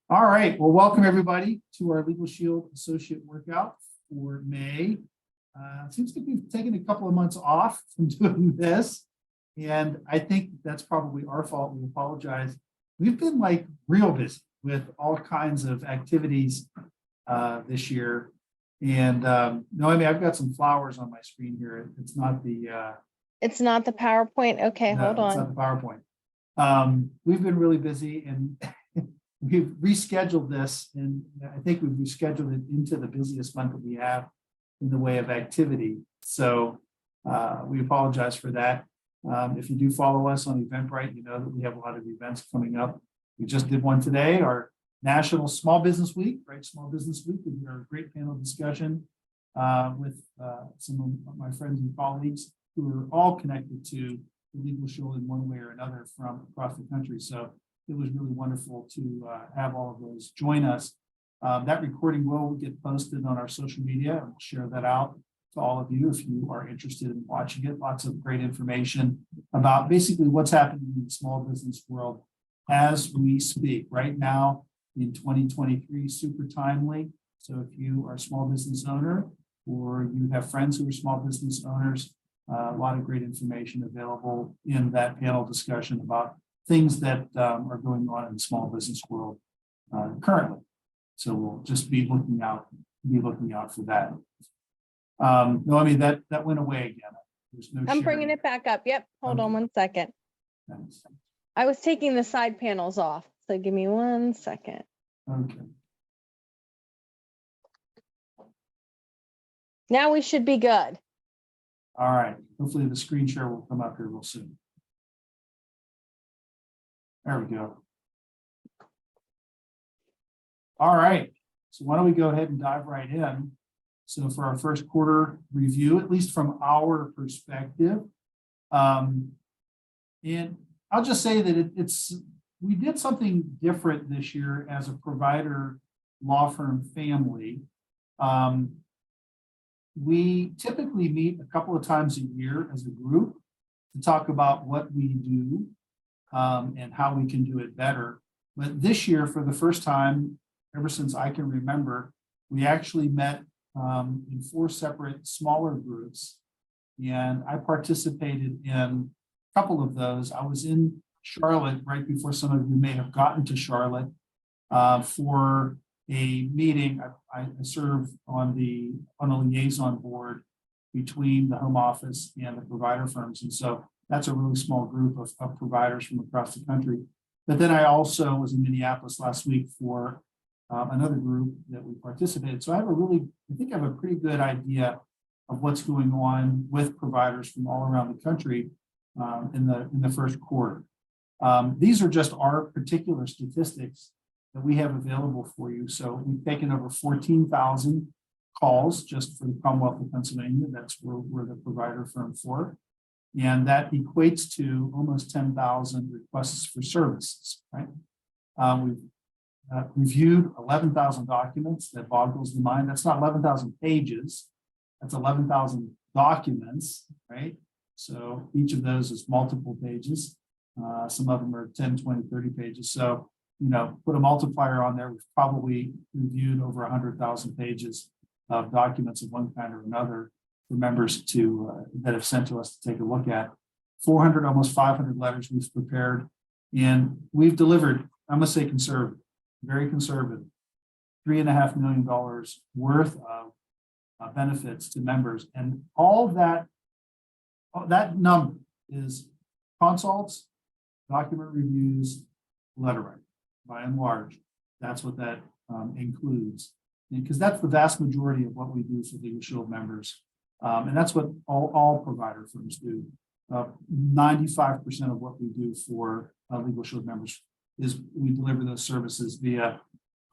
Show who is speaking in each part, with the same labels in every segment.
Speaker 1: All right. Well, welcome everybody to our LegalShield Associate Workout for May. It seems like we've taken a couple of months off from doing this, and I think that's probably our fault. We apologize. We've been like real busy with all kinds of activities this year. And Noemi, I've got some flowers on my screen here. It's not the
Speaker 2: It's not the PowerPoint. Okay,
Speaker 1: no,
Speaker 2: hold
Speaker 1: it's
Speaker 2: on.
Speaker 1: not the PowerPoint. We've been really busy and we've rescheduled this, and I think we've rescheduled it into the busiest month that we have in the way of activity. So we apologize for that. If you do follow us on Eventbrite, you know that we have a lot of events coming up. We just did one today, our National Small Business Week, right? Small Business Week. We did our great panel discussion with some of my friends and colleagues who are all connected to the LegalShield in one way or another from across the country. So it was really wonderful to have all of those join us. That recording will get posted on our social media, and we'll share that out to all of you if you are interested in watching it. Lots of great information about basically what's happening in the small business world as we speak right now in 2023, super timely. So if you are a small business owner or you have friends who are small business owners, a lot of great information available in that panel discussion about things that are going on in the small business world currently. So we'll just be looking out for that. No, I mean that went away again. There's no
Speaker 2: I'm bringing
Speaker 1: sharing.
Speaker 2: it back up. Yep. Hold on 1 second.
Speaker 1: Thanks.
Speaker 2: I was taking the side panels off. So give me 1 second.
Speaker 1: Okay.
Speaker 2: Now we should be good.
Speaker 1: All right. Hopefully the screen share will come up here real soon. There we go. All right. So why don't we go ahead and dive right in. So for our first quarter review, at least from our perspective, and I'll just say that we did something different this year as a provider law firm family. We typically meet a couple of times a year as a group to talk about what we do and how we can do it better. But this year, for the first time, ever since I can remember, we actually met in 4 separate smaller groups, and I participated in a couple of those. I was in Charlotte right before some of you may have gotten to Charlotte for a meeting. I serve on a liaison board between the home office and the provider firms, and so that's a really small group of providers from across the country. But then I also was in Minneapolis last week for another group that we participated. So I think I have a pretty good idea of what's going on with providers from all around the country in the first quarter. These are just our particular statistics that we have available for you. So we've taken over 14,000 calls just for the Commonwealth of Pennsylvania. That's where we're the provider firm for. And that equates to almost 10,000 requests for services, right? We've reviewed 11,000 documents. That boggles the mind. That's not 11,000 pages. That's 11,000 documents, right? So each of those is multiple pages. Some of them are 10, 20, 30 pages. So, you know, put a multiplier on there. We've probably reviewed over 100,000 pages of documents of one kind or another for members that have sent to us to take a look at. 400, almost 500 letters we've prepared, and we've delivered, I'm gonna say conservative, very conservative, $3.5 million worth of benefits to members. And all that number is consults, document reviews, letter writing. By and large, that's what that includes, because that's the vast majority of what we do for LegalShield members. And that's what all provider firms do. 95% of what we do for LegalShield members is we deliver those services via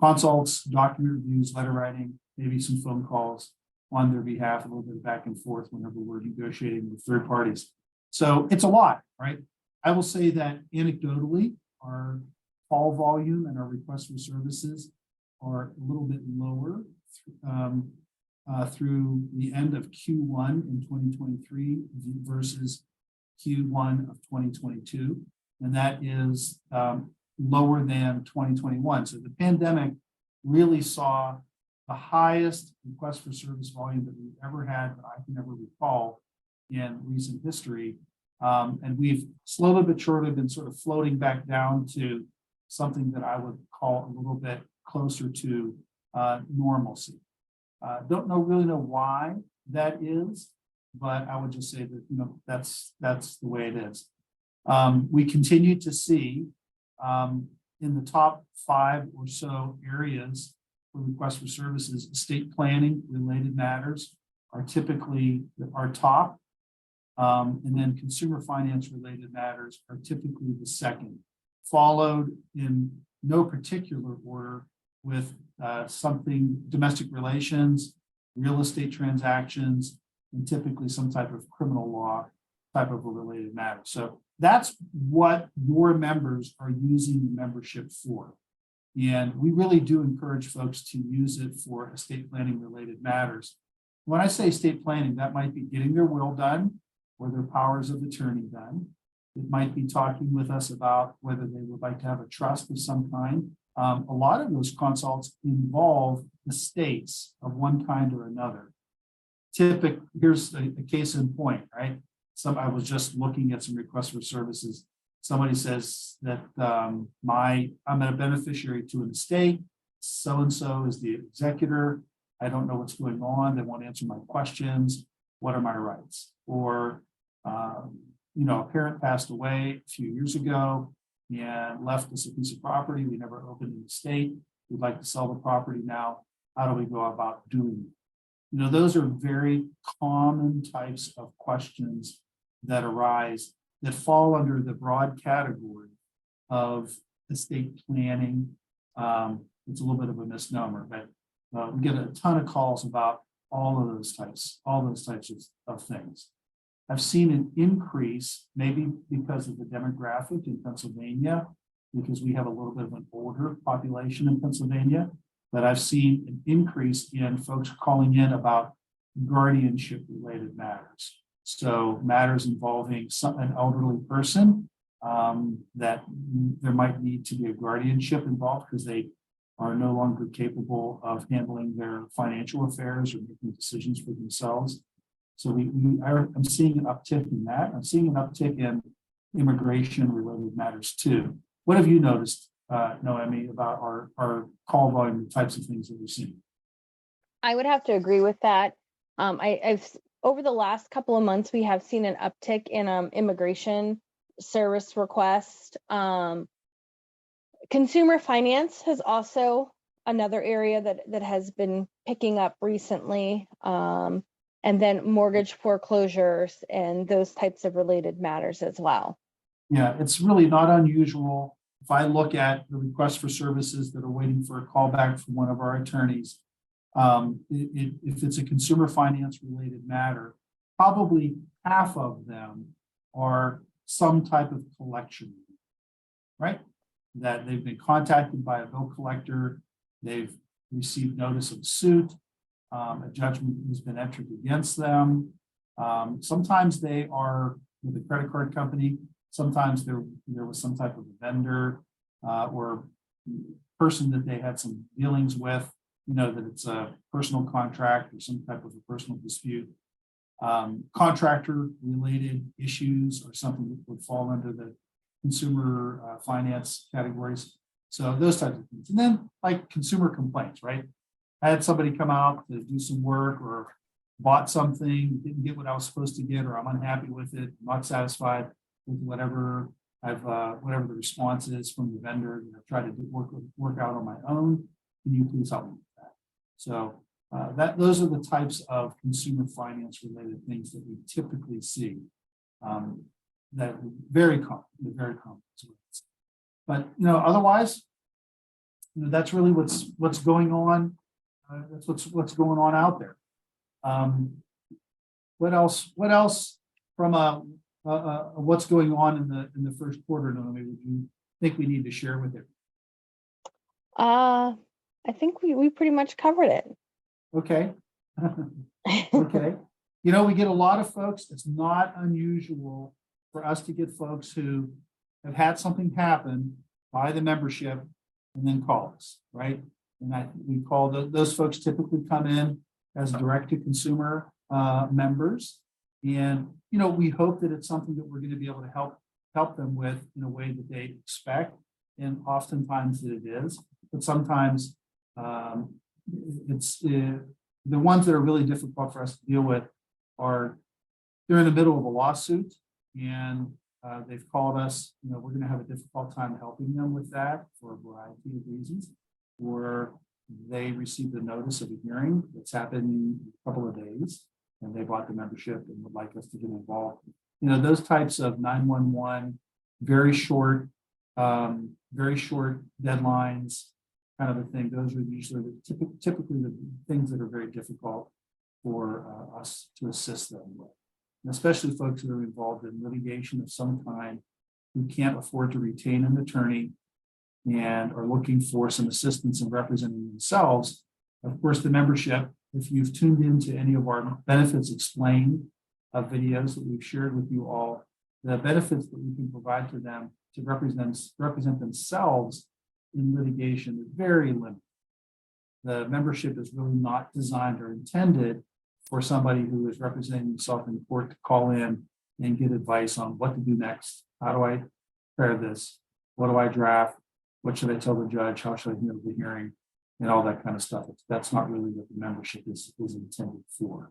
Speaker 1: consults, document reviews, letter writing, maybe some phone calls on their behalf, a little bit of back and forth whenever we're negotiating with third parties. So it's a lot, right? I will say that anecdotally, our call volume and our requests for services are a little bit lower through the end of Q1 in 2023 versus Q1 of 2022. And that is lower than 2021. So the pandemic really saw the highest request for service volume that we've ever had, that I can ever recall in recent history. And we've slowly but surely been sort of floating back down to something that I would call a little bit closer to normalcy. Really know why that is, but I would just say that, you know, that's the way it is. We continue to see in the top 5 or so areas for requests for services, estate planning related matters are typically our top. And then consumer finance related matters are typically the second, followed in no particular order with something domestic relations, real estate transactions, and typically some type of criminal law type of a related matter. So that's what your members are using the membership for. And we really do encourage folks to use it for estate planning related matters. When I say estate planning, that might be getting their will done or their powers of attorney done. It might be talking with us about whether they would like to have a trust of some kind. A lot of those consults involve estates of one kind or another. Here's a case in point, right? I was just looking at some requests for services. Somebody says that I'm a beneficiary to an estate. So-and-so is the executor. I don't know what's going on. They won't answer my questions. What are my rights? Or, a parent passed away a few years ago and left us a piece of property. We never opened an estate. We'd like to sell the property now. How do we go about doing it? Those are very common types of questions that arise that fall under the broad category of estate planning. It's a little bit of a misnomer, but we get a ton of calls about all those types of things. I've seen an increase, maybe because of the demographic in Pennsylvania, because we have a little bit of an older population in Pennsylvania, but I've seen an increase in folks calling in about guardianship related matters. So matters involving an elderly person that there might need to be a guardianship involved because they are no longer capable of handling their financial affairs or making decisions for themselves. So I'm seeing an uptick in that. I'm seeing an uptick in immigration related matters too. What have you noticed, Noemi, about our call volume, the types of things that we're seeing?
Speaker 2: I would have to agree with that. I've over the last couple of months, we have seen an uptick in immigration service requests. Consumer finance has also another area that has been picking up recently. And then mortgage foreclosures and those types of related matters as well.
Speaker 1: Yeah, it's really not unusual. If I look at the requests for services that are waiting for a call back from one of our attorneys, if it's a consumer finance related matter, probably half of them are some type of collection, right? That they've been contacted by a bill collector, they've received notice of suit, a judgment has been entered against them. Sometimes they are with a credit card company. Sometimes there was some type of vendor or person that they had some dealings with, that it's a personal contract or some type of a personal dispute. Contractor related issues or something that would fall under the consumer finance categories. So those types of things. And then like consumer complaints, right? I had somebody come out to do some work or bought something, didn't get what I was supposed to get, or I'm unhappy with it, not satisfied with whatever whatever the response is from the vendor. Try to work out on my own. Can you please help me with that? So those are the types of consumer finance related things that we typically see. That are very common, But otherwise, that's really what's going on. That's what's going on out there. What else from what's going on in the first quarter, Noemi, would you think we need to share with it?
Speaker 2: I think we pretty much covered it.
Speaker 1: Okay. Okay. We get a lot of folks. It's not unusual for us to get folks who have had something happen buy the membership, and then call us, right? And we call those folks typically come in as direct to consumer members. And, we hope that it's something that we're going to be able to help them with in a way that they expect. And oftentimes that it is, but sometimes it's the ones that are really difficult for us to deal with are they're in the middle of a lawsuit and they've called us, we're going to have a difficult time helping them with that for a variety of reasons, or they received a notice of a hearing that's happened in a couple of days and they bought the membership and would like us to get involved. Those types of 911, very short deadlines, kind of a thing. Those are usually typically the things that are very difficult for us to assist them with. And especially folks who are involved in litigation of some kind who can't afford to retain an attorney and are looking for some assistance in representing themselves. Of course, the membership, if you've tuned into any of our benefits explained videos that we've shared with you all, the benefits that we can provide to them to represent themselves in litigation is very limited. The membership is really not designed or intended for somebody who is representing himself in court to call in and get advice on what to do next. How do I prepare this? What do I draft? What should I tell the judge? How should I handle the hearing? And all that kind of stuff. That's not really what the membership is intended for.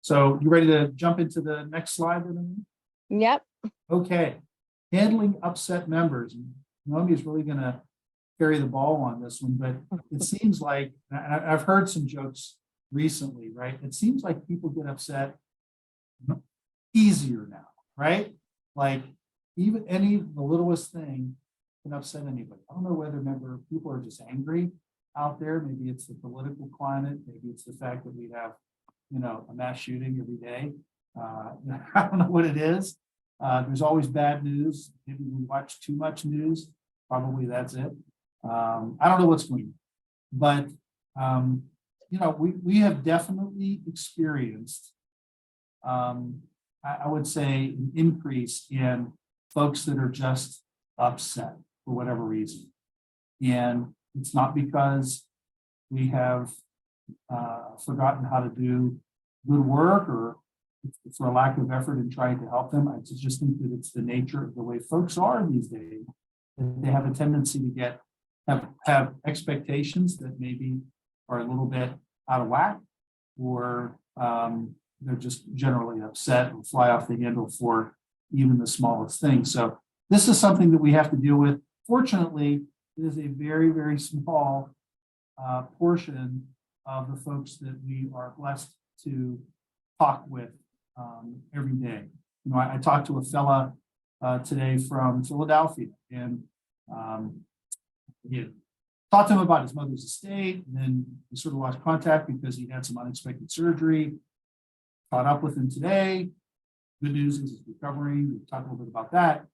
Speaker 1: So you ready to jump into the next slide?
Speaker 2: Yep.
Speaker 1: Okay. Handling upset members. Noemi is really going to carry the ball on this one, but it seems like, I've heard some jokes recently, right? It seems like people get upset easier now, right? Like even the littlest thing can upset anybody. I don't know whether people are just angry out there. Maybe it's the political climate. Maybe it's the fact that we have, a mass shooting every day. I don't know what it is. There's always bad news. Maybe we watch too much news. Probably that's it. I don't know what's going on, but we have definitely experienced, I would say, an increase in folks that are just upset for whatever reason. And it's not because we have forgotten how to do good work or for a lack of effort in trying to help them. I just think that it's the nature of the way folks are these days. They have a tendency to have expectations that maybe are a little bit out of whack, or they're just generally upset and fly off the handle for even the smallest thing. So this is something that we have to deal with. Fortunately, it is a very, very small portion of the folks that we are blessed to talk with every day. I talked to a fella today from Philadelphia, and talked to him about his mother's estate, and then we sort of lost contact because he had some unexpected surgery. Caught up with him today. Good news is he's recovering. We talked a little bit about that,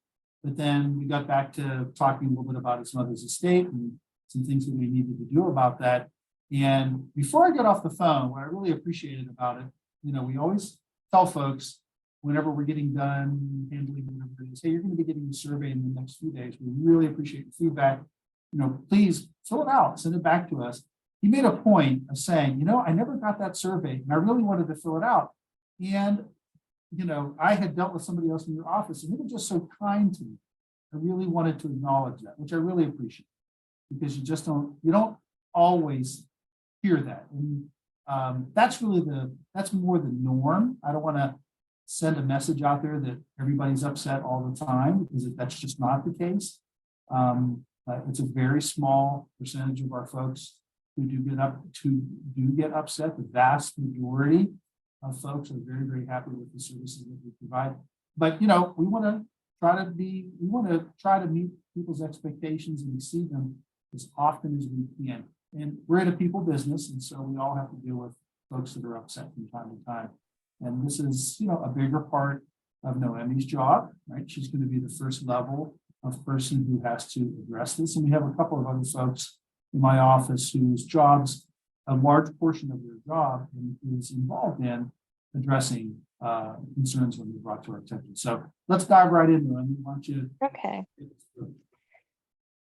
Speaker 1: but then we got back to talking a little bit about his mother's estate and some things that we needed to do about that. And before I got off the phone, what I really appreciated about it, we always tell folks whenever we're getting done handling whatever it is, hey, you're going to be getting a survey in the next few days. We really appreciate your feedback. Please fill it out, send it back to us. He made a point of saying, I never got that survey and I really wanted to fill it out. And, I had dealt with somebody else in your office and they were just so kind to me. I really wanted to acknowledge that, which I really appreciate, because you don't always hear that. And that's more the norm. I don't want to send a message out there that everybody's upset all the time, because that's just not the case. It's a very small percentage of our folks who do get upset. The vast majority of folks are very, very happy with the services that we provide. But we want to try to meet people's expectations and exceed them as often as we can. And we're in a people business, and so we all have to deal with folks that are upset from time to time. And this is, a bigger part of Noemi's job, right? She's going to be the first level of person who has to address this. And we have a couple of other folks in my office whose jobs, a large portion of their job is involved in addressing concerns when they brought to our attention. So let's dive right into them. Why don't you?
Speaker 2: Okay.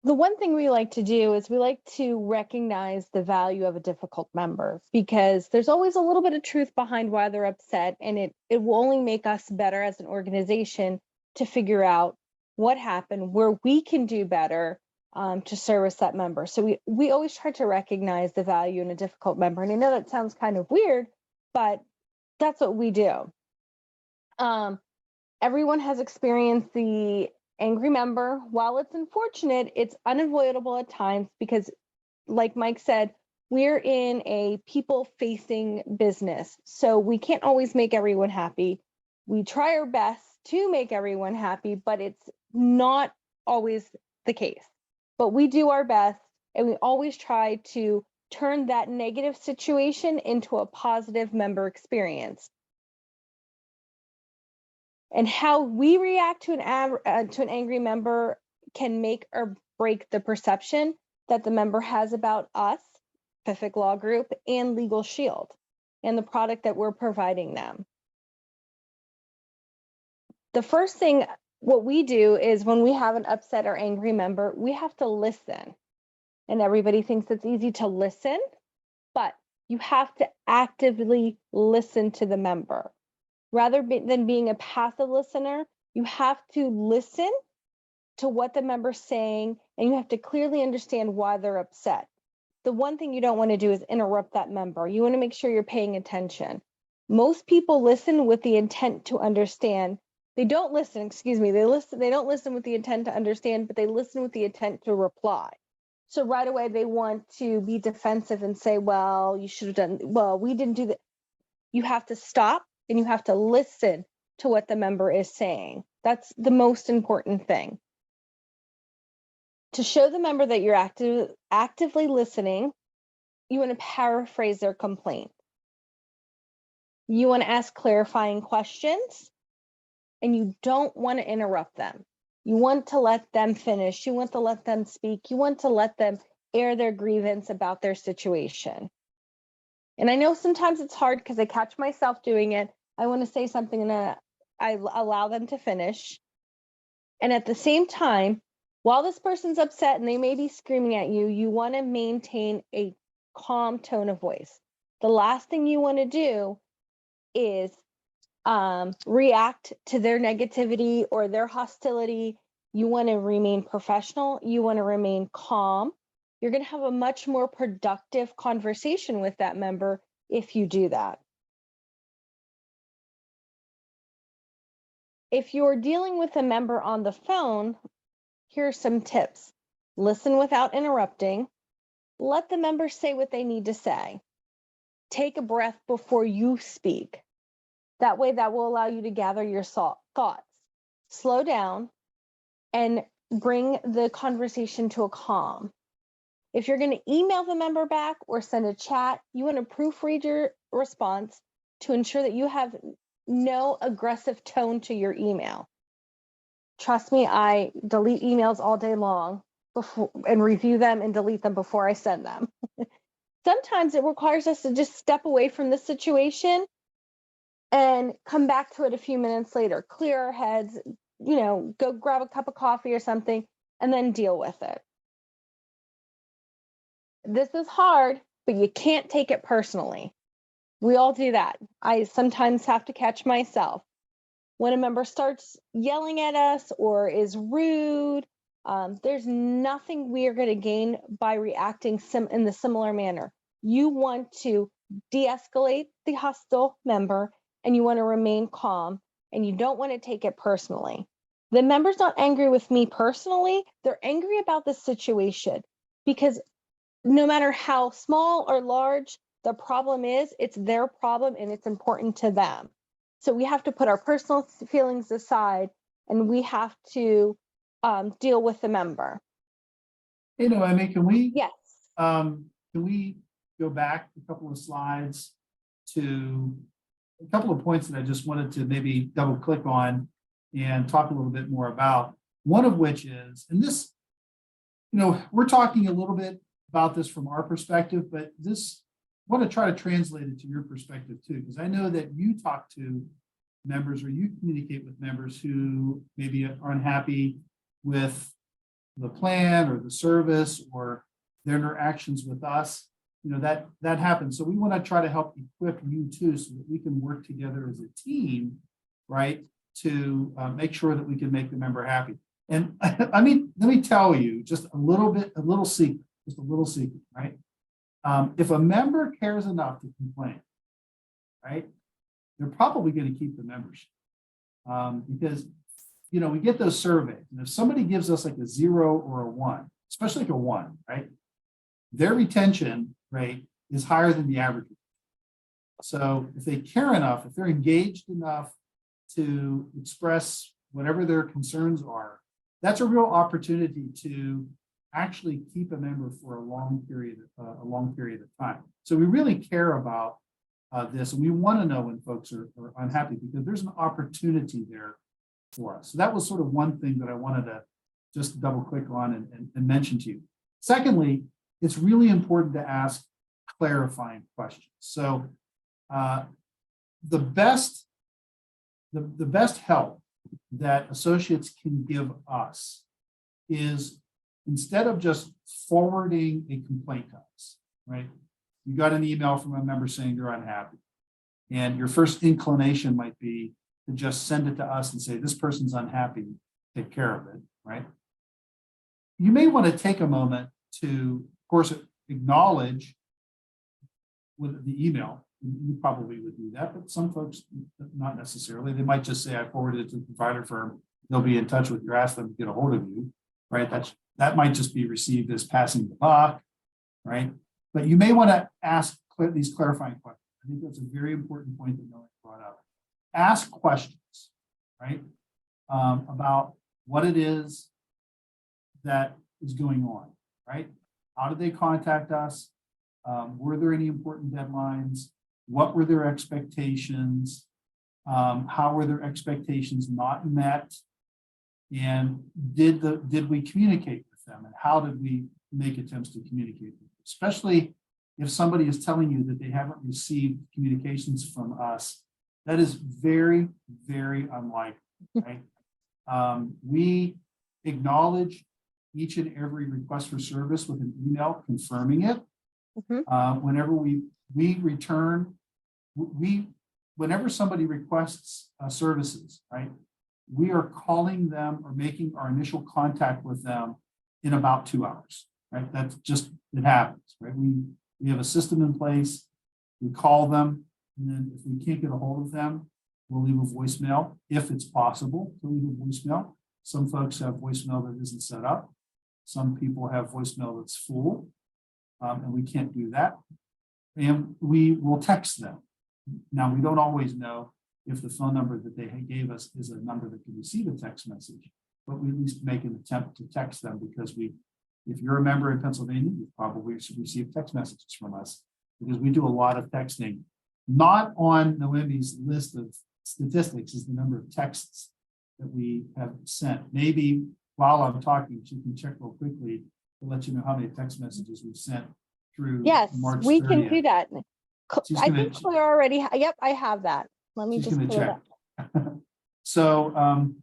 Speaker 2: The one thing we like to do is we like to recognize the value of a difficult member, because there's always a little bit of truth behind why they're upset, and it will only make us better as an organization to figure out what happened, where we can do better to service that member. So we always try to recognize the value in a difficult member. And I know that sounds kind of weird, but that's what we do. Everyone has experienced the angry member. While it's unfortunate, it's unavoidable at times because, like Mike said, we're in a people-facing business, so we can't always make everyone happy. We try our best to make everyone happy, but it's not always the case. But we do our best, and we always try to turn that negative situation into a positive member experience. And how we react to an angry member can make or break the perception that the member has about us, Fiffik Law Group, and LegalShield, and the product that we're providing them. The first thing, what we do is when we have an upset or angry member, we have to listen. And everybody thinks it's easy to listen, but you have to actively listen to the member. Rather than being a passive listener, you have to listen to what the member's saying, and you have to clearly understand why they're upset. The one thing you don't want to do is interrupt that member. You want to make sure you're paying attention. Most people listen with the intent to understand. They don't listen, they don't listen with the intent to understand, but they listen with the intent to reply. So right away, they want to be defensive and say, well, you should have done, well, we didn't do that. You have to stop and you have to listen to what the member is saying. That's the most important thing. To show the member that you're actively listening, you want to paraphrase their complaint. You want to ask clarifying questions, and you don't want to interrupt them. You want to let them finish. You want to let them speak. You want to let them air their grievance about their situation. And I know sometimes it's hard because I catch myself doing it. I want to say something and I allow them to finish. And at the same time, while this person's upset and they may be screaming at you, you want to maintain a calm tone of voice. The last thing you want to do is react to their negativity or their hostility. You want to remain professional. You want to remain calm. You're going to have a much more productive conversation with that member if you do that. If you're dealing with a member on the phone, here are some tips. Listen without interrupting. Let the member say what they need to say. Take a breath before you speak. That way, that will allow you to gather your thoughts. Slow down and bring the conversation to a calm. If you're going to email the member back or send a chat, you want to proofread your response to ensure that you have no aggressive tone to your email. Trust me, I delete emails all day long and review them and delete them before I send them. Sometimes it requires us to just step away from the situation and come back to it a few minutes later, clear our heads, go grab a cup of coffee or something, and then deal with it. This is hard, but you can't take it personally. We all do that. I sometimes have to catch myself. When a member starts yelling at us or is rude, there's nothing we are going to gain by reacting in the similar manner. You want to de-escalate the hostile member, and you want to remain calm, and you don't want to take it personally. The member's not angry with me personally. They're angry about the situation, because no matter how small or large the problem is, it's their problem and it's important to them. So we have to put our personal feelings aside, and we have to deal with the member.
Speaker 1: Noemy, can we?
Speaker 2: Yes.
Speaker 1: Can we go back a couple of slides to a couple of points that I just wanted to maybe double click on and talk a little bit more about? One of which is, and this, we're talking a little bit about this from our perspective, but this, I want to try to translate it to your perspective too, because I know that you talk to members, or you communicate with members who maybe are unhappy with the plan or the service or their interactions with us, that happens. So we want to try to help equip you too, so that we can work together as a team, right, to make sure that we can make the member happy. And I mean, let me tell you just a little secret, right? If a member cares enough to complain, right, they're probably going to keep the membership, because we get those surveys, and if somebody gives us like a 0 or a 1, especially like a 1, right, their retention rate is higher than the average. So if they care enough, if they're engaged enough to express whatever their concerns are, that's a real opportunity to actually keep a member for a long period of time. So we really care about this, and we want to know when folks are unhappy, because there's an opportunity there for us. So that was sort of one thing that I wanted to just double click on and mention to you. Secondly, it's really important to ask clarifying questions. So the best help that associates can give us is, instead of just forwarding a complaint to us, right? You got an email from a member saying they're unhappy, and your first inclination might be to just send it to us and say, this person's unhappy, take care of it, right? You may want to take a moment to, of course, acknowledge with the email. You probably would do that, but some folks not necessarily. They might just say, I forwarded it to the provider firm. They'll be in touch with you, ask them to get a hold of you, right? That might just be received as passing the buck, right? But you may want to ask these clarifying questions. I think that's a very important point that Noah brought up. Ask questions, right, about what it is that is going on, right? How did they contact us? Were there any important deadlines? What were their expectations? How were their expectations not met? And did we communicate with them? And how did we make attempts to communicate with them? Especially if somebody is telling you that they haven't received communications from us, that is very, very unlikely, right? We acknowledge each and every request for service with an email confirming it. Whenever we return, whenever somebody requests services, right, we are calling them or making our initial contact with them in about 2 hours, right? That's just, it happens, right? We have a system in place. We call them, and then if we can't get a hold of them, we'll leave a voicemail if it's possible to leave a voicemail. Some folks have voicemail that isn't set up. Some people have voicemail that's full, and we can't do that. And we will text them. Now, we don't always know if the phone number that they gave us is a number that can receive a text message, but we at least make an attempt to text them, because if you're a member in Pennsylvania, you probably should receive text messages from us, because we do a lot of texting. Not on Noemi's list of statistics is the number of texts that we have sent. Maybe while I'm talking, she can check real quickly to let you know how many text messages we've sent through March 30th.
Speaker 2: We can do that. I
Speaker 1: gonna-
Speaker 2: think Claire already, yep, I have that. Let me just pull it up.
Speaker 1: So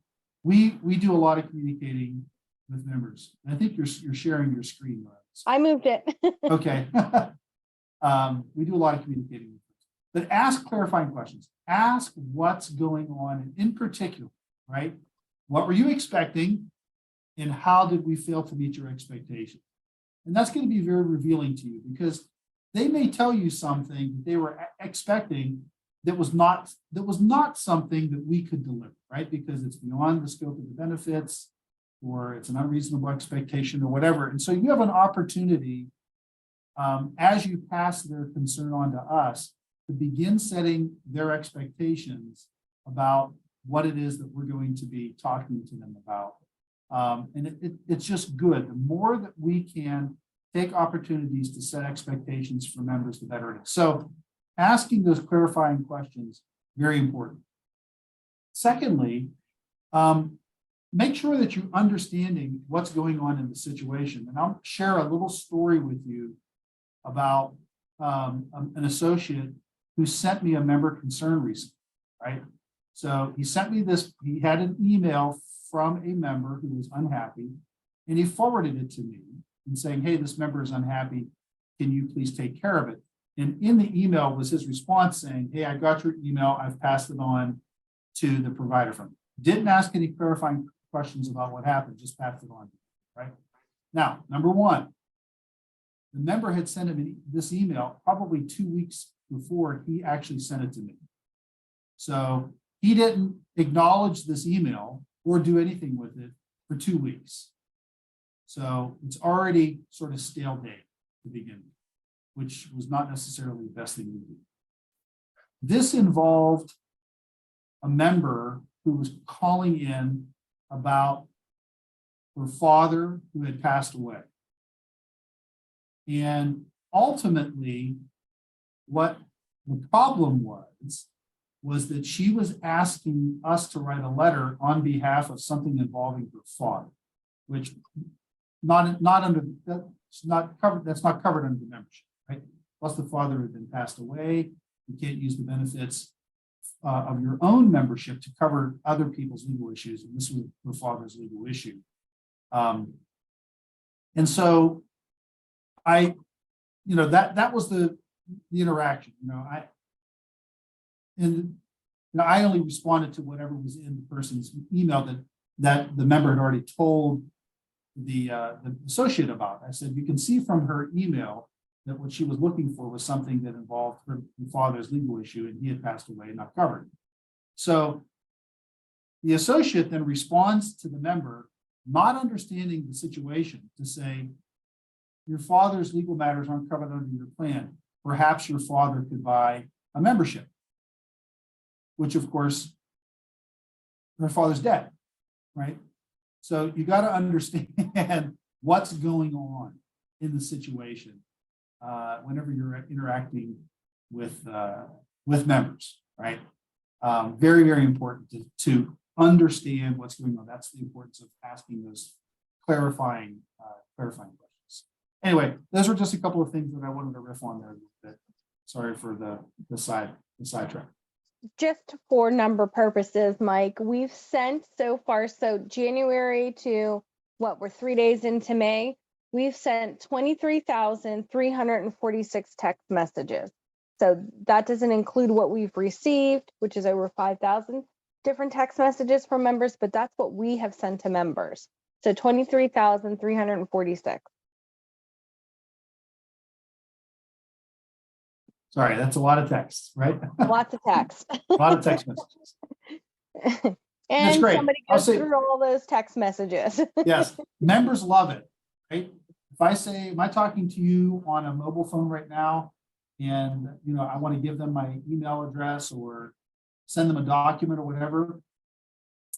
Speaker 1: we do a lot of communicating with members. I think you're sharing your screen, Rose.
Speaker 2: I moved it.
Speaker 1: Okay. We do a lot of communicating with them. But ask clarifying questions. Ask what's going on, and in particular, right? What were you expecting, and how did we fail to meet your expectations? And that's going to be very revealing to you, because they may tell you something that they were expecting that was not something that we could deliver, right? Because it's beyond the scope of the benefits, or it's an unreasonable expectation, or whatever. And so you have an opportunity, as you pass their concern on to us, to begin setting their expectations about what it is that we're going to be talking to them about. And it's just good. The more that we can take opportunities to set expectations for members, the better it is. So asking those clarifying questions, very important. Secondly, make sure that you're understanding what's going on in the situation. And I'll share a little story with you about an associate who sent me a member concern recently, right? So he sent me this, he had an email from a member who was unhappy, and he forwarded it to me and saying, hey, this member is unhappy. Can you please take care of it? And in the email was his response saying, hey, I got your email. I've passed it on to the provider firm. Didn't ask any clarifying questions about what happened, just passed it on, right? Now, number one, the member had sent him this email probably 2 weeks before he actually sent it to me. So he didn't acknowledge this email or do anything with it for 2 weeks. So it's already sort of stale date to begin with, which was not necessarily the best thing to do. This involved a member who was calling in about her father who had passed away. And ultimately, what the problem was that she was asking us to write a letter on behalf of something involving her father, which not under that's not covered under the membership, right? Plus, the father had been passed away. You can't use the benefits of your own membership to cover other people's legal issues, and this was her father's legal issue. And so that was the interaction. I only responded to whatever was in the person's email that the member had already told the associate about. I said, you can see from her email that what she was looking for was something that involved her father's legal issue, and he had passed away and not covered. So the associate then responds to the member, not understanding the situation, to say, your father's legal matters aren't covered under your plan. Perhaps your father could buy a membership, which of course, her father's dead, right? So you got to understand what's going on in the situation whenever you're interacting with members, right? Very, very important to understand what's going on. That's the importance of asking those clarifying questions. Anyway, those were just a couple of things that I wanted to riff on there a little bit. Sorry for the sidetrack.
Speaker 2: Just for number purposes, Mike, we've sent so far, so January to we're 3 days into May, we've sent 23,346 text messages. So that doesn't include what we've received, which is over 5,000 different text messages from members, but that's what we have sent to members. So 23,346.
Speaker 1: Sorry, that's a lot of text, right?
Speaker 2: Lots of text.
Speaker 1: A lot of text messages.
Speaker 2: And
Speaker 1: great.
Speaker 2: somebody goes through all those text messages.
Speaker 1: Yes, members love it, right? If I say, am I talking to you on a mobile phone right now? And I want to give them my email address or send them a document or whatever.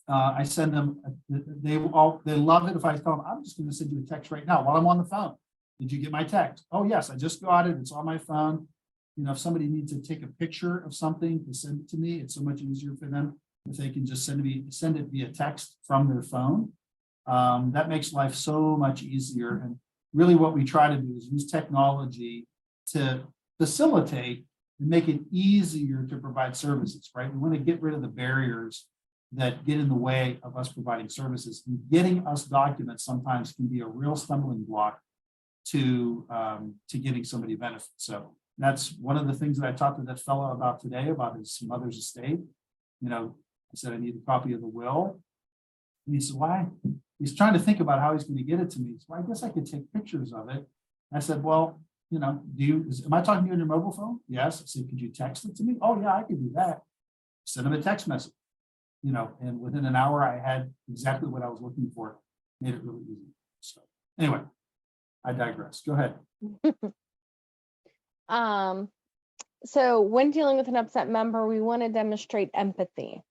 Speaker 1: I send them, they love it if I tell them, I'm just going to send you a text right now while I'm on the phone. Did you get my text? Oh, yes, I just got it. It's on my phone. If somebody needs to take a picture of something to send it to me, it's so much easier for them if they can just send it via text from their phone. That makes life so much easier. And really what we try to do is use technology to facilitate and make it easier to provide services, right? We want to get rid of the barriers that get in the way of us providing services. And getting us documents sometimes can be a real stumbling block to getting somebody benefits. So that's one of the things that I talked to that fellow about today, about his mother's estate. I said, I need a copy of the will. And he said, why? He's trying to think about how he's going to get it to me. So I guess I could take pictures of it. I said, well, am I talking to you on your mobile phone? Yes. I said, could you text it to me? Oh yeah, I could do that. Send him a text message, and within an hour I had exactly what I was looking for. Made it really easy. So anyway, I digress. Go ahead.
Speaker 2: So when dealing with an upset member, we want to demonstrate empathy.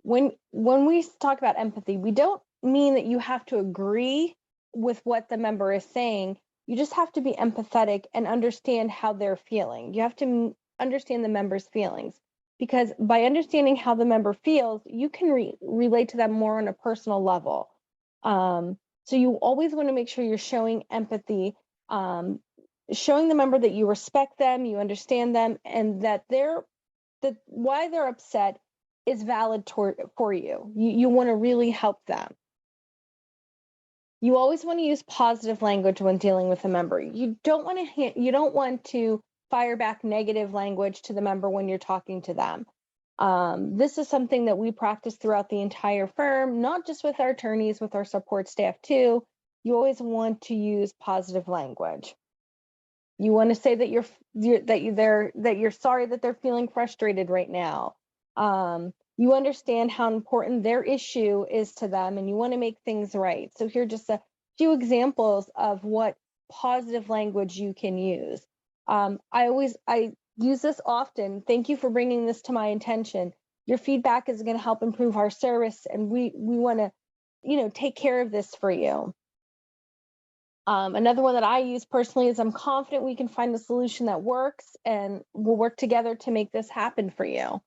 Speaker 2: When we talk about empathy, we don't mean that you have to agree with what the member is saying. You just have to be empathetic and understand how they're feeling. You have to understand the member's feelings, because by understanding how the member feels, you can relate to them more on a personal level. So you always want to make sure you're showing empathy, showing the member that you respect them, you understand them, and that why they're upset is valid for you. You want to really help them. You always want to use positive language when dealing with a member. You don't want to fire back negative language to the member when you're talking to them. This is something that we practice throughout the entire firm, not just with our attorneys, with our support staff too. You always want to use positive language. You want to say that you're sorry that they're feeling frustrated right now. You understand how important their issue is to them, and you want to make things right. So here are just a few examples of what positive language you can use. I use this often. Thank you for bringing this to my attention. Your feedback is going to help improve our service, and we want to, take care of this for you. Another one that I use personally is, I'm confident we can find a solution that works, and we'll work together to make this happen for you.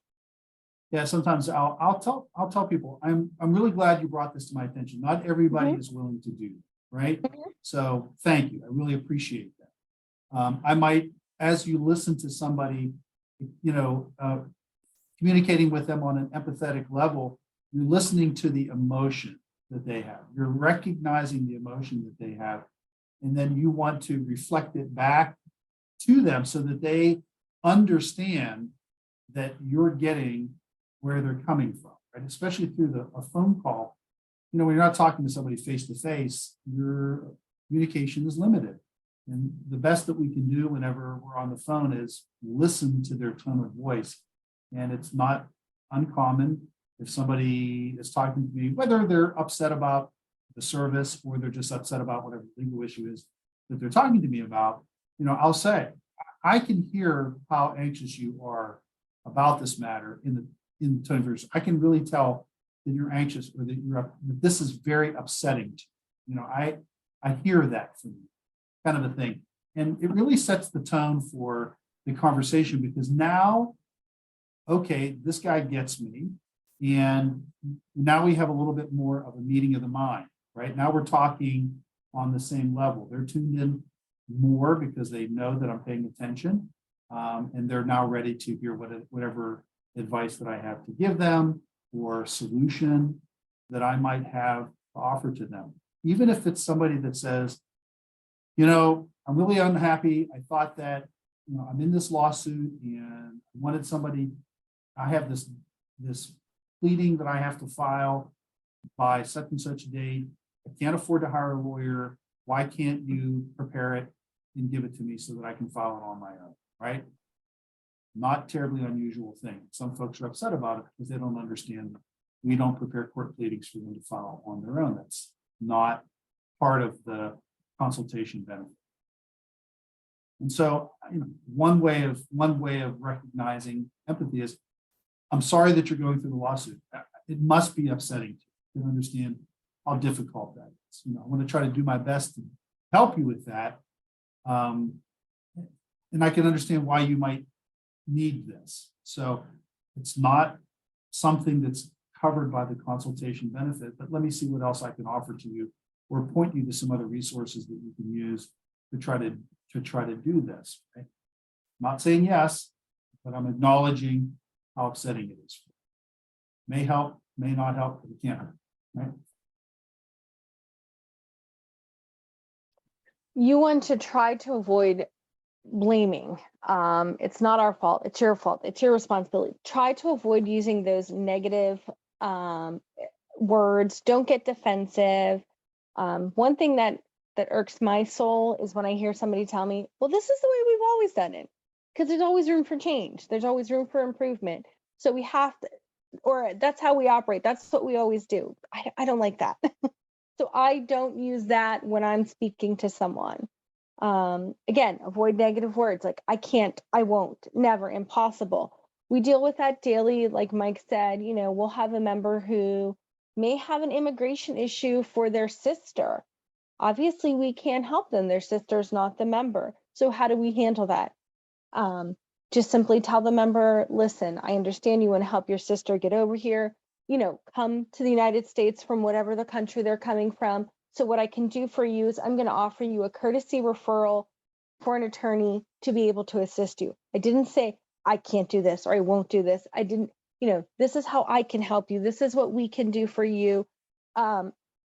Speaker 1: Yeah, sometimes I'll tell people, I'm really glad you brought this to my attention. Not everybody is willing to do, right? So thank you. I really appreciate that. I might, as you listen to somebody, communicating with them on an empathetic level, you're listening to the emotion that they have. You're recognizing the emotion that they have. And then you want to reflect it back to them so that they understand that you're getting where they're coming from, right? Especially through a phone call. When you're not talking to somebody face to face, your communication is limited. And the best that we can do whenever we're on the phone is listen to their tone of voice. And it's not uncommon if somebody is talking to me, whether they're upset about the service or they're just upset about whatever legal issue is that they're talking to me about, I'll say, I can hear how anxious you are about this matter in the tone of your voice. I can really tell that you're anxious or that this is very upsetting to you. I hear that from you, kind of a thing. And it really sets the tone for the conversation, because now, okay, this guy gets me. And now we have a little bit more of a meeting of the mind, right? Now we're talking on the same level. They're tuned in more because they know that I'm paying attention. And they're now ready to hear whatever advice that I have to give them or solution that I might have to offer to them. Even if it's somebody that says, I'm really unhappy. I thought that, I'm in this lawsuit and I wanted somebody, I have this pleading that I have to file by such and such a date. I can't afford to hire a lawyer. Why can't you prepare it and give it to me so that I can file it on my own, right? Not terribly unusual thing. Some folks are upset about it because they don't understand we don't prepare court pleadings for them to file on their own. That's not part of the consultation benefit. And so, one way of recognizing empathy is, I'm sorry that you're going through the lawsuit. It must be upsetting to understand how difficult that is. I want to try to do my best to help you with that. And I can understand why you might need this. So it's not something that's covered by the consultation benefit, but let me see what else I can offer to you, or point you to some other resources that you can use to try to do this. Right? I'm not saying yes, but I'm acknowledging how upsetting it is. May help, may not help, but it can't hurt, right?
Speaker 2: You want to try to avoid blaming. It's not our fault. It's your fault. It's your responsibility. Try to avoid using those negative words. Don't get defensive. One thing that irks my soul is when I hear somebody tell me, well, this is the way we've always done it, because there's always room for change. There's always room for improvement. So we have to, or that's how we operate. That's what we always do. I don't like that. So I don't use that when I'm speaking to someone. Again, avoid negative words like I can't, I won't, never, impossible. We deal with that daily. Like Mike said, we'll have a member who may have an immigration issue for their sister. Obviously, we can't help them. Their sister's not the member. So how do we handle that? Just simply tell the member, listen, I understand you want to help your sister get over here, come to the United States from whatever the country they're coming from. So what I can do for you is I'm going to offer you a courtesy referral for an attorney to be able to assist you. I didn't say I can't do this or I won't do this. this is how I can help you. This is what we can do for you.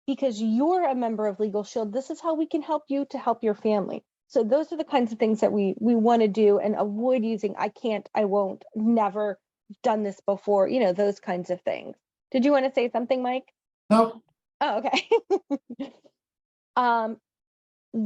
Speaker 2: Because you're a member of LegalShield, this is how we can help you to help your family. So those are the kinds of things that we want to do, and avoid using I can't, I won't, never done this before, those kinds of things. Did you want to say something, Mike?
Speaker 1: No,
Speaker 2: Oh, okay.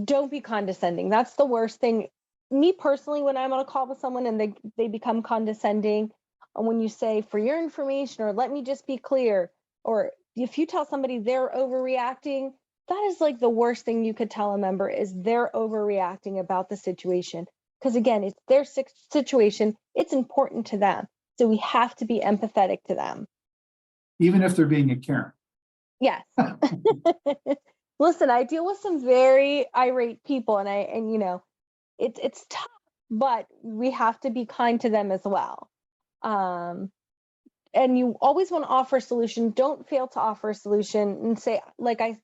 Speaker 2: Don't be condescending. That's the worst thing. Me personally, when I'm on a call with someone and they become condescending, and when you say for your information, or let me just be clear, or if you tell somebody they're overreacting, that is like the worst thing you could tell a member, is they're overreacting about the situation. Because again, it's their situation. It's important to them. So we have to be empathetic to them.
Speaker 1: even if they're being a Karen.
Speaker 2: Yes. Listen, I deal with some very irate people, and it's tough, but we have to be kind to them as well. And you always want to offer a solution. Don't fail to offer a solution and say, the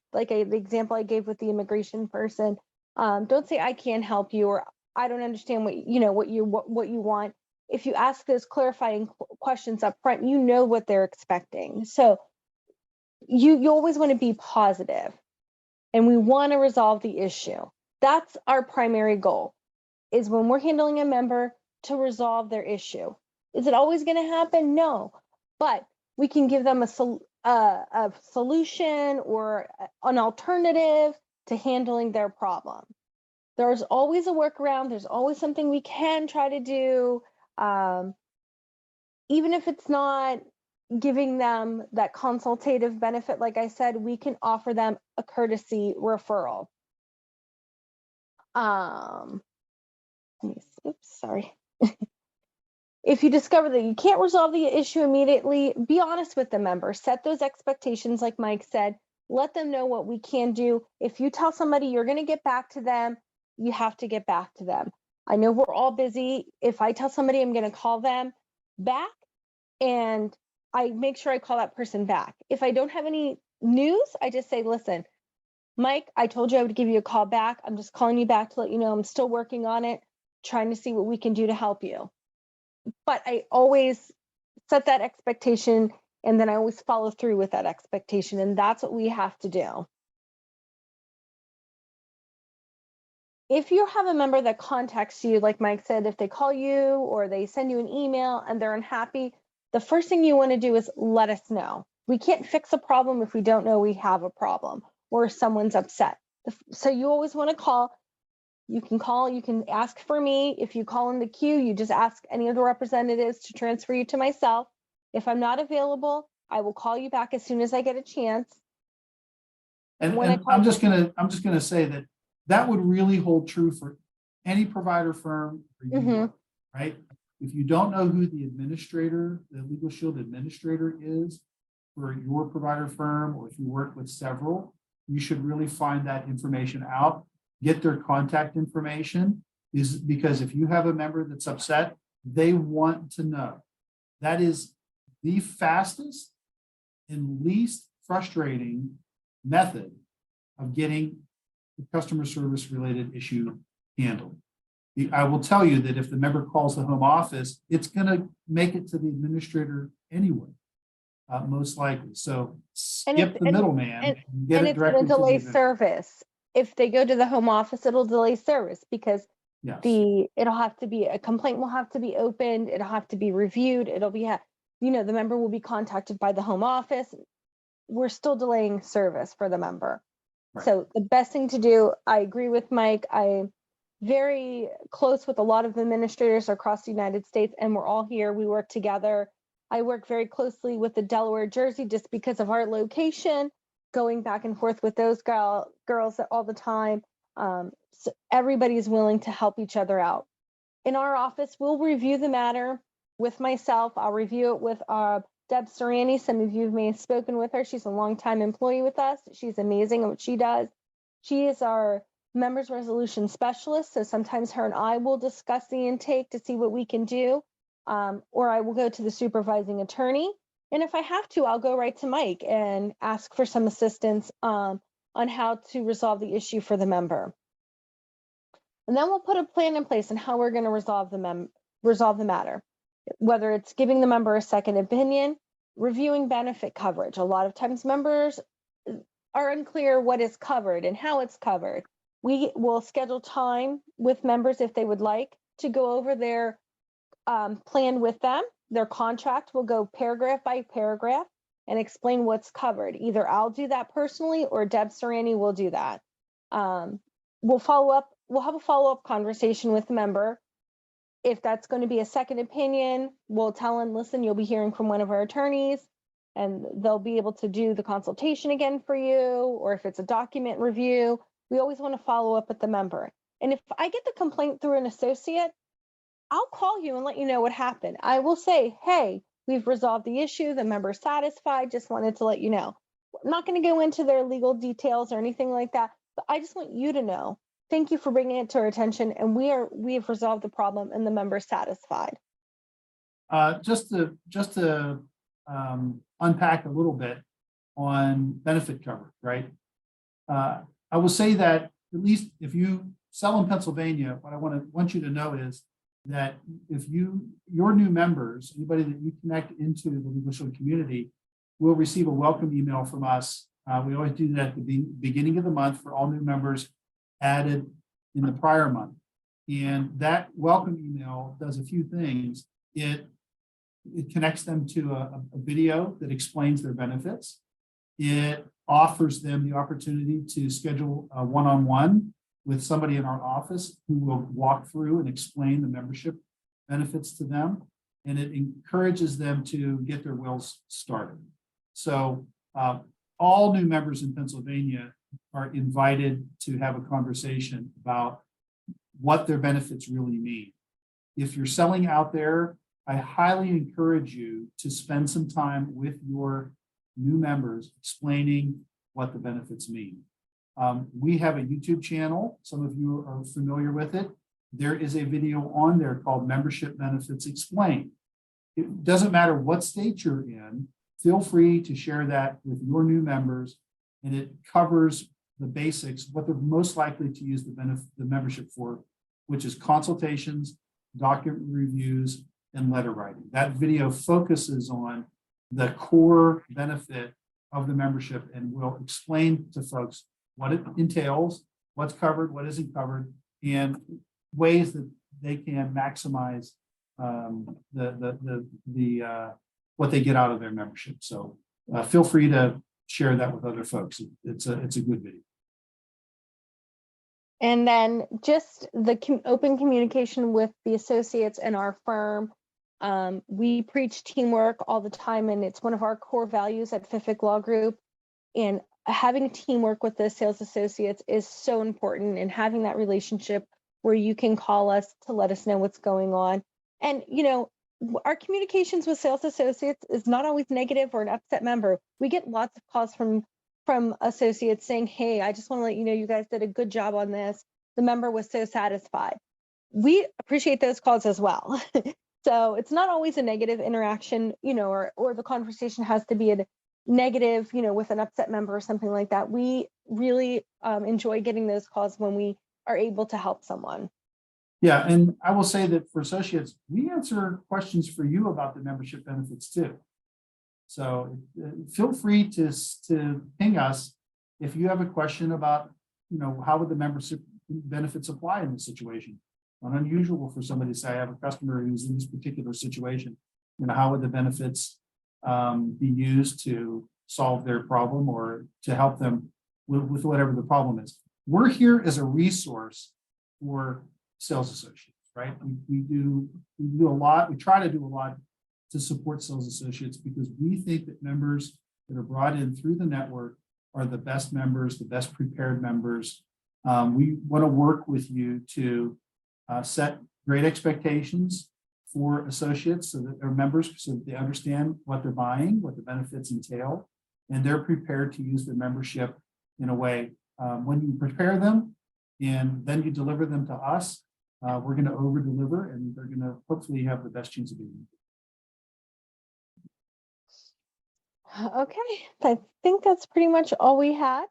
Speaker 2: example I gave with the immigration person. Don't say I can't help you, or I don't understand what you want. If you ask those clarifying questions up front, you know what they're expecting. So you always want to be positive, and we want to resolve the issue. That's our primary goal, is when we're handling a member, to resolve their issue. Is it always going to happen? No, but we can give them a solution or an alternative to handling their problem. There's always a workaround. There's always something we can try to do. Even if it's not giving them that consultative benefit, like I said, we can offer them a courtesy referral. Oops, sorry. If you discover that you can't resolve the issue immediately, be honest with the member. Set those expectations, like Mike said. Let them know what we can do. If you tell somebody you're going to get back to them, you have to get back to them. I know we're all busy. If I tell somebody I'm going to call them back, and I make sure I call that person back. If I don't have any news, I just say, listen, Mike, I told you I would give you a call back. I'm just calling you back to let you know I'm still working on it, trying to see what we can do to help you. But I always set that expectation, and then I always follow through with that expectation. And that's what we have to do. If you have a member that contacts you, like Mike said, if they call you or they send you an email and they're unhappy, the first thing you want to do is let us know. We can't fix a problem if we don't know we have a problem or someone's upset. So you always want to call. You can ask for me. If you call in the queue, you just ask any of the representatives to transfer you to myself. If I'm not available, I will call you back as soon as I get a chance.
Speaker 1: And I'm just gonna say that would really hold true for any provider firm, right? If you don't know who the LegalShield administrator is for your provider firm, or if you work with several, you should really find that information out. Get their contact information, because if you have a member that's upset, they want to know. That is the fastest and least frustrating method of getting the customer service related issue handled. I will tell you that if the member calls the home office, it's going to make it to the administrator anyway, most likely. So skip the middleman and get it directly to the
Speaker 2: delay
Speaker 1: administrator.
Speaker 2: service. If they go to the home office, it'll delay service, because
Speaker 1: Yes.
Speaker 2: it'll have to be, a complaint will have to be opened. It'll have to be reviewed. It'll be, the member will be contacted by the home office. We're still delaying service for the member. Right. So the best thing to do, I agree with Mike. I'm very close with a lot of administrators across the United States, and we're all here. We work together. I work very closely with the Delaware, Jersey, just because of our location, going back and forth with those girls all the time. So everybody's willing to help each other out. In our office, we'll review the matter with myself. I'll review it with Deb Serrani. Some of you may have spoken with her. She's a longtime employee with us. She's amazing at what she does. She is our members resolution specialist. So sometimes her and I will discuss the intake to see what we can do. Or I will go to the supervising attorney. And if I have to, I'll go right to Mike and ask for some assistance on how to resolve the issue for the member. And then we'll put a plan in place on how we're going to resolve the matter. whether it's giving the member a second opinion, reviewing benefit coverage. A lot of times members are unclear what is covered and how it's covered. We will schedule time with members if they would like to go over their plan with them. Their contract will go paragraph by paragraph and explain what's covered. Either I'll do that personally or Deb Serrani will do that. We'll follow up. We'll have a follow-up conversation with the member. If that's going to be a second opinion, we'll tell them, listen, you'll be hearing from one of our attorneys and they'll be able to do the consultation again for you. Or if it's a document review, we always want to follow up with the member. And if I get the complaint through an associate, I'll call you and let you know what happened. I will say, hey, we've resolved the issue. The member's satisfied. Just wanted to let you know. I'm not going to go into their legal details or anything like that, but I just want you to know. Thank you for bringing it to our attention, and we have resolved the problem, and the member's satisfied.
Speaker 1: Just to unpack a little bit on benefit coverage, right? I will say that at least if you sell in Pennsylvania, what I want you to know is that if your new members, anybody that you connect into the LegalShield community, will receive a welcome email from us. We always do that at the beginning of the month for all new members added in the prior month. And that welcome email does a few things. It connects them to a video that explains their benefits. It offers them the opportunity to schedule a one-on-one with somebody in our office who will walk through and explain the membership benefits to them. And it encourages them to get their wills started. So all new members in Pennsylvania are invited to have a conversation about what their benefits really mean. If you're selling out there, I highly encourage you to spend some time with your new members explaining what the benefits mean. We have a YouTube channel. Some of you are familiar with it. There is a video on there called Membership Benefits Explained. It doesn't matter what state you're in, feel free to share that with your new members, and it covers the basics, what they're most likely to use the membership for, which is consultations, document reviews, and letter writing. That video focuses on the core benefit of the membership and will explain to folks what it entails, what's covered, what isn't covered, and ways that they can maximize what they get out of their membership. So feel free to share that with other folks. It's a good video.
Speaker 2: And then just the open communication with the associates in our firm. We preach teamwork all the time, and it's one of our core values at Fiffik Law Group. And having teamwork with the sales associates is so important, and having that relationship where you can call us to let us know what's going on. And, you know, our communications with sales associates is not always negative or an upset member. We get lots of calls from associates saying, hey, I just want to let you know you guys did a good job on this. The member was so satisfied. We appreciate those calls as well. So it's not always a negative interaction, you know, or the conversation has to be a negative, you know, with an upset member or something like that. We really enjoy getting those calls when we are able to help someone.
Speaker 1: Yeah, and I will say that for associates, we answer questions for you about the membership benefits too. So feel free to ping us if you have a question about, you know, how would the membership benefits apply in this situation. Not unusual for somebody to say, I have a customer who's in this particular situation. You know, how would the benefits be used to solve their problem or to help them with whatever the problem is. We're here as a resource for sales associates, right? We do a lot. We try to do a lot to support sales associates because we think that members that are brought in through the network are the best members, the best prepared members. We want to work with you to set great expectations for associates so that they're members, so that they understand what they're buying, what the benefits entail, and they're prepared to use their membership in a way. When you prepare them and then you deliver them to us, we're going to over deliver and they're going to hopefully have the best chance of being.
Speaker 2: Okay, I think that's pretty much all we had.